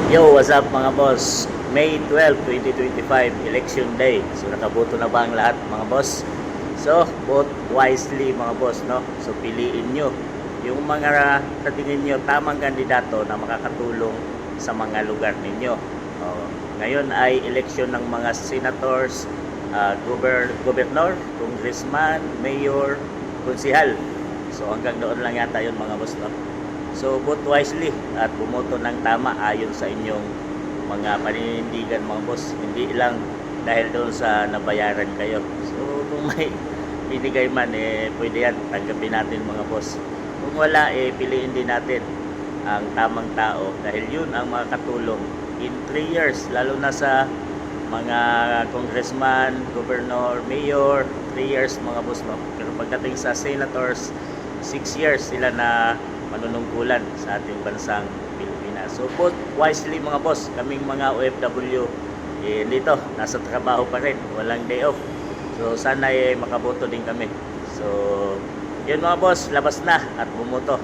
Yo, what's up mga boss? May 12, 2025, Election Day. So nakaboto na ba ang lahat mga boss? So, vote wisely mga boss, no? So piliin nyo yung mga sa tingin nyo tamang kandidato na makakatulong sa mga lugar ninyo. Ngayon ay election ng mga senators, governor, congressman, mayor, konsihal. So hanggang doon lang yata yun mga boss, no? So vote wisely at bumoto ng tama ayon sa inyong mga paninindigan mga boss. Hindi lang dahil doon sa nabayaran kayo. So kung may binigay man, pwede yan, tanggapin natin mga boss. Kung wala, piliin din natin ang tamang tao dahil yun ang makakatulong in 3 years, lalo na sa mga congressman, governor, mayor, 3 years mga boss, no? Pero pagdating sa senators, 6 years sila na manunungkulan sa ating bansang Pilipinas. So vote wisely mga boss. Kaming mga OFW dito, nasa trabaho pa rin, walang day off. So sana makaboto din kami. So yun mga boss, labas na at bumoto.